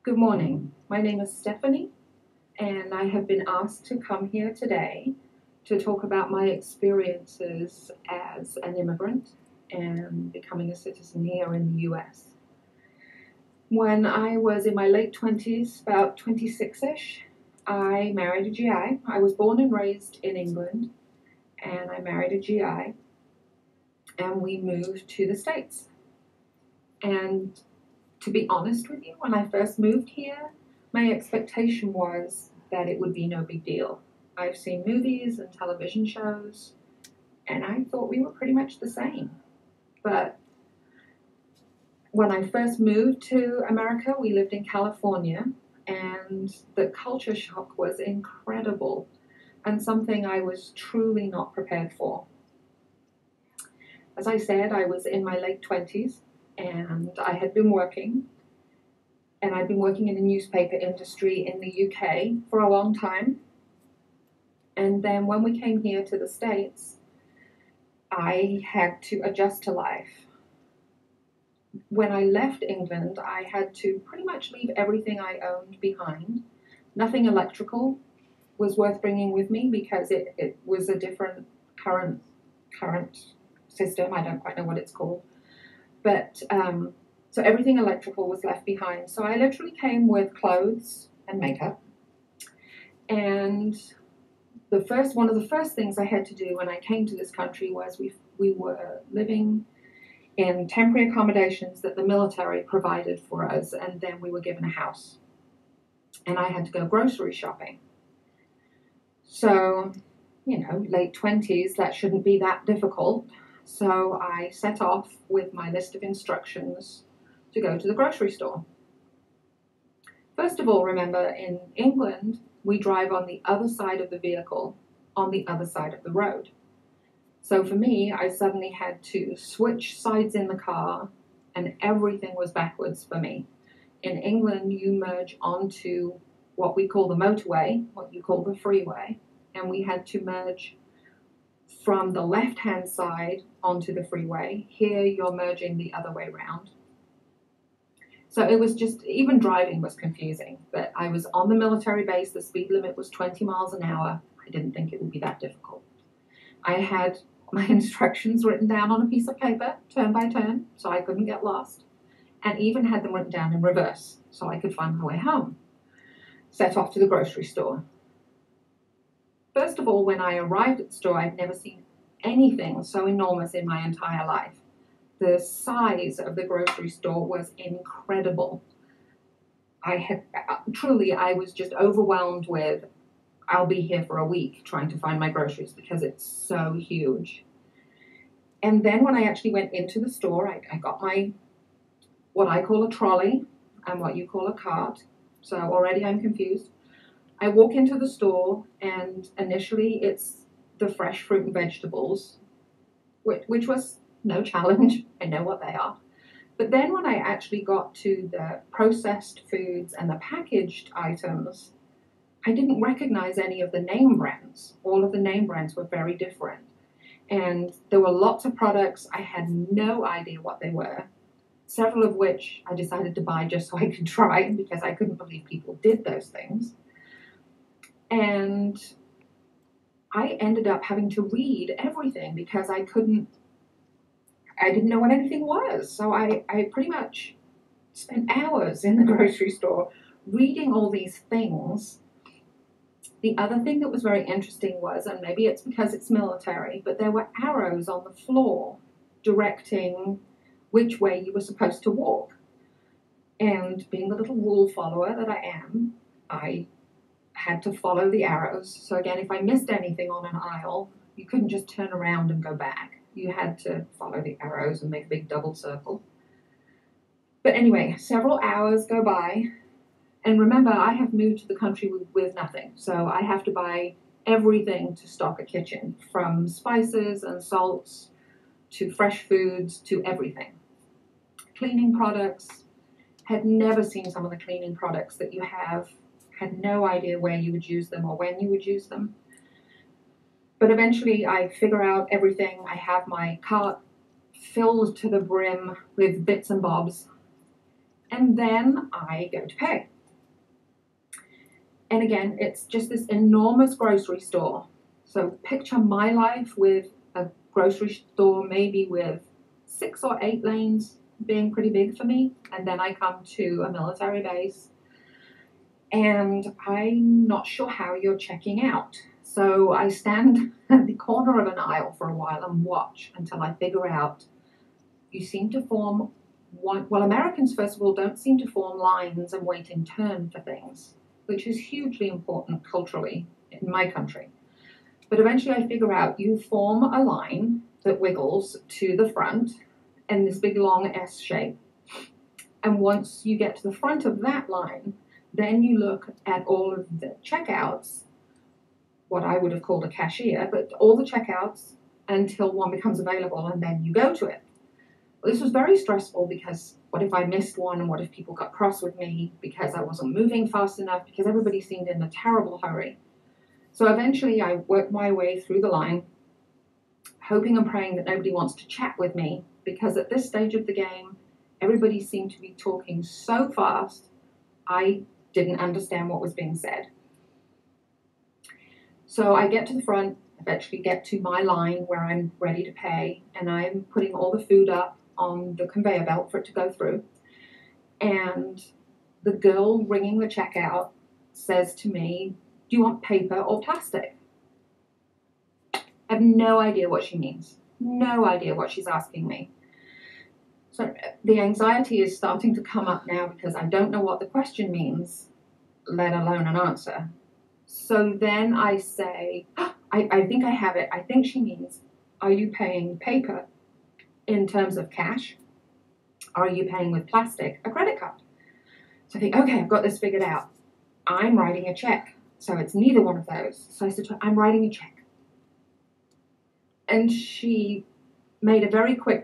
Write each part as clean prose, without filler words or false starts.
Good morning. My name is Stephanie, and I have been asked to come here today to talk about my experiences as an immigrant and becoming a citizen here in the US. When I was in my late 20s, about 26-ish, I married a GI. I was born and raised in England, and I married a GI, and we moved to the States. And to be honest with you, when I first moved here, my expectation was that it would be no big deal. I've seen movies and television shows, and I thought we were pretty much the same. But when I first moved to America, we lived in California, and the culture shock was incredible and something I was truly not prepared for. As I said, I was in my late 20s, and I had been working, and I'd been working in the newspaper industry in the UK for a long time. And then when we came here to the States, I had to adjust to life. When I left England, I had to pretty much leave everything I owned behind. Nothing electrical was worth bringing with me because it was a different current system. I don't quite know what it's called. But so everything electrical was left behind. So I literally came with clothes and makeup. And one of the first things I had to do when I came to this country was we were living in temporary accommodations that the military provided for us, and then we were given a house. And I had to go grocery shopping. So, late 20s, that shouldn't be that difficult. So I set off with my list of instructions to go to the grocery store. First of all, remember, in England, we drive on the other side of the vehicle, on the other side of the road. So for me, I suddenly had to switch sides in the car, and everything was backwards for me. In England, you merge onto what we call the motorway, what you call the freeway, and we had to merge from the left-hand side onto the freeway. Here, you're merging the other way around. So it was just, even driving was confusing. But I was on the military base, the speed limit was 20 miles an hour. I didn't think it would be that difficult. I had my instructions written down on a piece of paper, turn by turn, so I couldn't get lost, and even had them written down in reverse, so I could find my way home. Set off to the grocery store. First of all, when I arrived at the store, I'd never seen anything so enormous in my entire life. The size of the grocery store was incredible. I was just overwhelmed with, I'll be here for a week trying to find my groceries because it's so huge. And then when I actually went into the store, I got what I call a trolley and what you call a cart. So already I'm confused. I walk into the store, and initially it's the fresh fruit and vegetables, which was no challenge. I know what they are. But then when I actually got to the processed foods and the packaged items, I didn't recognize any of the name brands. All of the name brands were very different. And there were lots of products. I had no idea what they were, several of which I decided to buy just so I could try because I couldn't believe people did those things. And I ended up having to read everything because I didn't know what anything was. So I pretty much spent hours in the grocery store reading all these things. The other thing that was very interesting was, and maybe it's because it's military, but there were arrows on the floor directing which way you were supposed to walk. And being the little rule follower that I am, I had to follow the arrows. So again, if I missed anything on an aisle, you couldn't just turn around and go back. You had to follow the arrows and make a big double circle. But anyway, several hours go by. And remember, I have moved to the country with nothing. So I have to buy everything to stock a kitchen, from spices and salts to fresh foods to everything. Cleaning products. Had never seen some of the cleaning products that you have. Had no idea where you would use them or when you would use them. But eventually I figure out everything. I have my cart filled to the brim with bits and bobs. And then I go to pay. And again, it's just this enormous grocery store. So picture my life with a grocery store, maybe with 6 or 8 lanes, being pretty big for me. And then I come to a military base, and I'm not sure how you're checking out. So I stand at the corner of an aisle for a while and watch until I figure out you seem to form one. Well, Americans, first of all, don't seem to form lines and wait in turn for things, which is hugely important culturally in my country. But eventually I figure out you form a line that wiggles to the front in this big long S shape. And once you get to the front of that line, then you look at all of the checkouts, what I would have called a cashier, but all the checkouts until one becomes available, and then you go to it. Well, this was very stressful because what if I missed one, and what if people got cross with me because I wasn't moving fast enough, because everybody seemed in a terrible hurry. So eventually I worked my way through the line, hoping and praying that nobody wants to chat with me, because at this stage of the game, everybody seemed to be talking so fast, I didn't understand what was being said. So I get to the front, eventually get to my line where I'm ready to pay, and I'm putting all the food up on the conveyor belt for it to go through. And the girl ringing the checkout says to me, "Do you want paper or plastic?" I have no idea what she means. No idea what she's asking me. So the anxiety is starting to come up now because I don't know what the question means, let alone an answer. So then I say, I think I have it. I think she means, are you paying paper in terms of cash? Or are you paying with plastic, a credit card? So I think, okay, I've got this figured out. I'm writing a check. So it's neither one of those. So I said to her, I'm writing a check. And she made a very quick,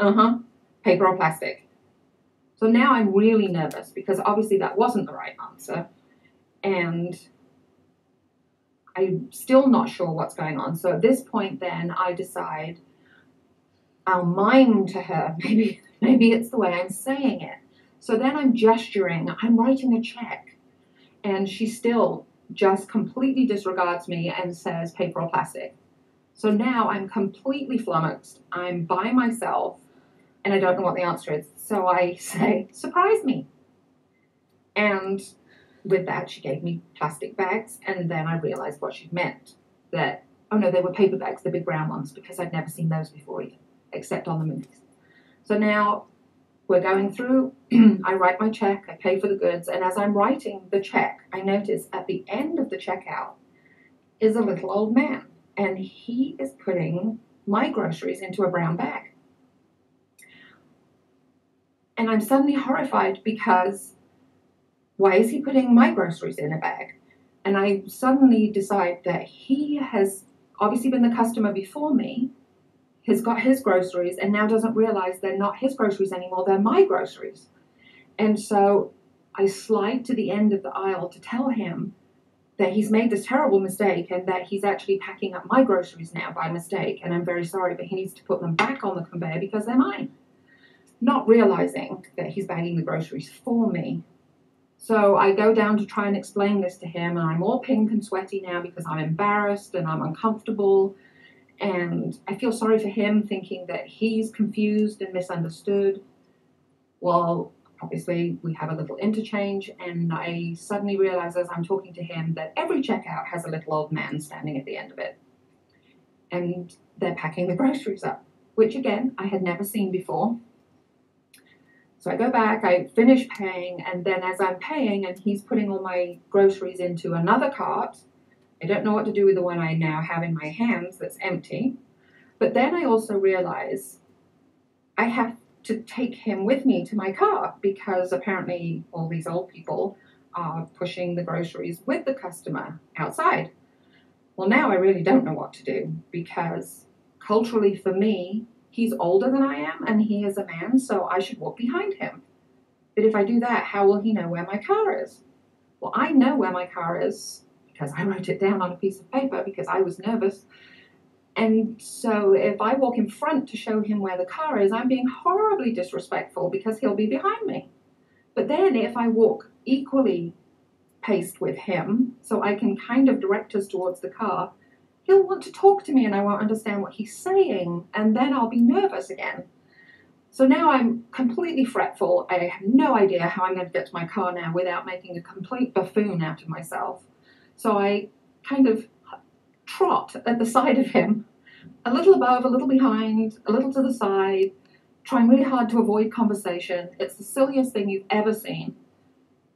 paper or plastic. So now I'm really nervous because obviously that wasn't the right answer. And I'm still not sure what's going on. So at this point then I decide I'll mime to her. Maybe it's the way I'm saying it. So then I'm gesturing, I'm writing a check. And she still just completely disregards me and says paper or plastic. So now I'm completely flummoxed. I'm by myself and I don't know what the answer is. So I say, surprise me. And with that, she gave me plastic bags. And then I realized what she'd meant. That, oh no, they were paper bags, the big brown ones, because I'd never seen those before either, except on the movies. So now we're going through, I write my check, I pay for the goods. And as I'm writing the check, I notice at the end of the checkout is a little old man. And he is putting my groceries into a brown bag. And I'm suddenly horrified because why is he putting my groceries in a bag? And I suddenly decide that he has obviously been the customer before me, has got his groceries, and now doesn't realize they're not his groceries anymore, they're my groceries. And so I slide to the end of the aisle to tell him that he's made this terrible mistake and that he's actually packing up my groceries now by mistake. And I'm very sorry, but he needs to put them back on the conveyor because they're mine. Not realizing that he's bagging the groceries for me. So I go down to try and explain this to him, and I'm all pink and sweaty now because I'm embarrassed and I'm uncomfortable. And I feel sorry for him, thinking that he's confused and misunderstood. Well, obviously, we have a little interchange, and I suddenly realize as I'm talking to him that every checkout has a little old man standing at the end of it. And they're packing the groceries up, which again, I had never seen before. So I go back, I finish paying, and then as I'm paying and he's putting all my groceries into another cart, I don't know what to do with the one I now have in my hands that's empty. But then I also realize I have to take him with me to my car because apparently all these old people are pushing the groceries with the customer outside. Well, now I really don't know what to do because culturally for me, he's older than I am and he is a man, so I should walk behind him. But if I do that, how will he know where my car is? Well, I know where my car is because I wrote it down on a piece of paper because I was nervous. And so if I walk in front to show him where the car is, I'm being horribly disrespectful because he'll be behind me. But then if I walk equally paced with him, so I can kind of direct us towards the car, he'll want to talk to me and I won't understand what he's saying, and then I'll be nervous again. So now I'm completely fretful. I have no idea how I'm going to get to my car now without making a complete buffoon out of myself. So I kind of trot at the side of him, a little above, a little behind, a little to the side, trying really hard to avoid conversation. It's the silliest thing you've ever seen.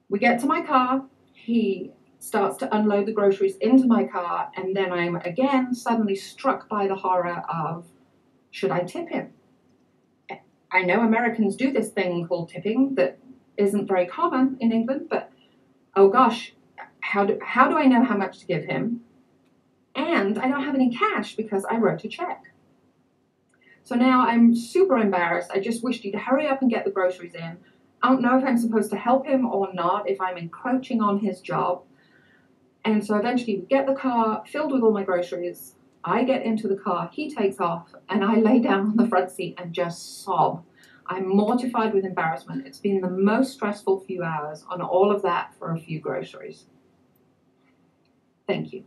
We get to my car, he starts to unload the groceries into my car, and then I'm again suddenly struck by the horror of, should I tip him? I know Americans do this thing called tipping that isn't very common in England, but oh gosh, how do I know how much to give him? And I don't have any cash because I wrote a check. So now I'm super embarrassed. I just wished he'd hurry up and get the groceries in. I don't know if I'm supposed to help him or not, if I'm encroaching on his job. And so eventually we get the car filled with all my groceries. I get into the car, he takes off, and I lay down on the front seat and just sob. I'm mortified with embarrassment. It's been the most stressful few hours on all of that for a few groceries. Thank you.